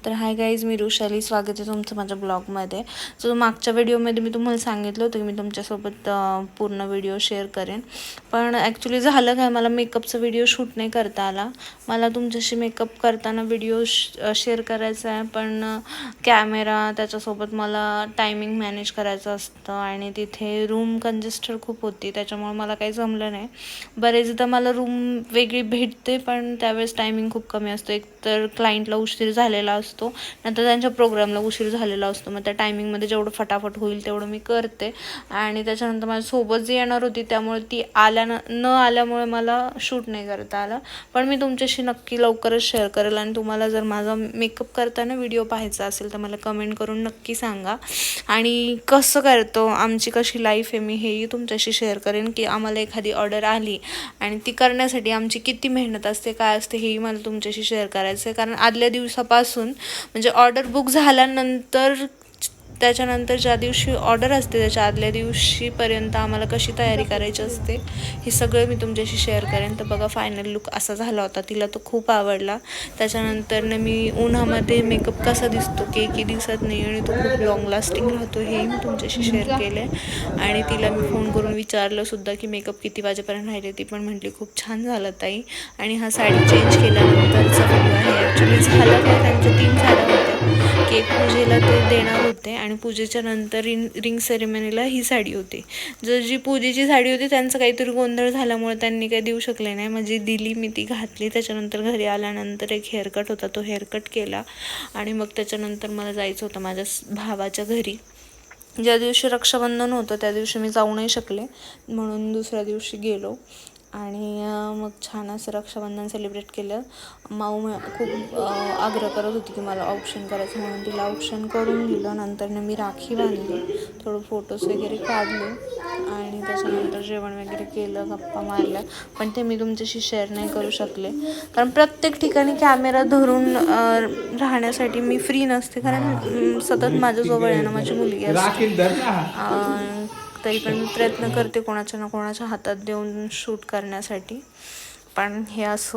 तर hi guys, मी रुशाली. स्वागत आहे तुमचं माझ्या ब्लॉगमध्ये. सो मागच्या व्हिडिओमध्ये मी तुम्हाला सांगितलं होतं की मी तुमच्यासोबत पूर्ण व्हिडिओ शेअर करेन, पण ॲक्च्युली झालं काय, मला मेकअपचा व्हिडिओ शूट नाही करता आला. मला तुमच्याशी मेकअप करताना व्हिडिओ शेअर करायचा आहे, पण कॅमेरा त्याच्यासोबत मला टायमिंग मॅनेज करायचं असतं आणि तिथे रूम कंजेस्टेड खूप होती, त्याच्यामुळे मला काही जमलं नाही. बरेचदा मला रूम वेगळी भेटते, पण त्यावेळेस टायमिंग खूप कमी असतो. एक तर क्लायंटला उशीर झालेला असतो, नंतर त्यांच्या प्रोग्रामला उशीर झालेला असतो. मग त्या टायमिंगमध्ये जेवढं फटाफट होईल तेवढं मी करते. आणि त्याच्यानंतर माझ्यासोबत जी येणार होती, त्यामुळे ती न आल्यामुळे मला शूट नाही करता आलं. पण मी तुमच्याशी नक्की लवकरच शेअर करेल. आणि तुम्हाला जर माझा मेकअप करताना व्हिडिओ पाहायचा असेल तर मला कमेंट करून नक्की सांगा. आणि कसं करतो, आमची कशी लाईफ आहे, मी हेही तुमच्याशी शेअर करेन. की आम्हाला एखादी ऑर्डर आली आणि ती करण्यासाठी आमची किती मेहनत असते, काय असते, हेही मला तुमच्याशी शेअर करायचं आहे. कारण आदल्या दिवसापासून, म्हणजे ऑर्डर बुक झाल्यानंतर, त्याच्यानंतर ज्या दिवशी ऑर्डर असते त्याच्या आदल्या दिवशीपर्यंत आम्हाला कशी तयारी करायची असते हे सगळं मी तुमच्याशी शेअर करेन. तर बघा, फायनल लुक असा झाला होता. तिला तो खूप आवडला. त्याच्यानंतर मी उन्हामध्ये मेकअप कसा दिसतो की एकी दिवसात नाही, आणि तो खूप लॉंग लास्टिंग राहतो, हेही मी तुमच्याशी शेअर केले. आणि तिला मी फोन करून विचारलं की मेकअप किती वाजेपर्यंत राहिले. ती पण म्हटली खूप छान झालं ताई. आणि हा साडी चेंज केल्यानंतरचा व्हिडिओ आहे. ॲक्च्युली झालं काय, त्यांच्या 3 साड्या होत्या. केक पूजेला ते देणार होते आणि पूजेच्या नंतर रिंग सेरेमनीला ही साडी होती. जी पूजेची साडी होती त्यांचं काहीतरी गोंधळ झाल्यामुळे त्यांनी काही देऊ शकले नाही. म्हणजे दिली, मी ती घातली. त्याच्यानंतर घरी आल्यानंतर एक हेअरकट होता, तो हेअरकट केला. आणि मग त्याच्यानंतर मला जायचं होतं माझ्या भावाच्या घरी. ज्या दिवशी रक्षाबंधन होतं त्या दिवशी मी जाऊ नाही शकले, म्हणून दुसऱ्या दिवशी गेलो. आणि मग छान असं रक्षाबंधन सेलिब्रेट केलं. माऊ खूप आग्रह करत होती की मला ऑप्शन करायचं, म्हणून तिला ऑप्शन करून दिलं. नंतर मी राखी बांधली, थोडं फोटोज वगैरे काढले आणि त्याच्यानंतर जेवण वगैरे केलं, गप्पा मारल्या. पण ते मी तुमच्याशी शेअर नाही करू शकले, कारण प्रत्येक ठिकाणी कॅमेरा धरून राहण्यासाठी मी फ्री नसते, कारण सतत माझ्याजवळ आहे ना माझी मुलगी असते. तरी पण मी प्रयत्न करते कोणाच्या ना कोणाच्या हातात देऊन शूट करण्यासाठी. पण हे असं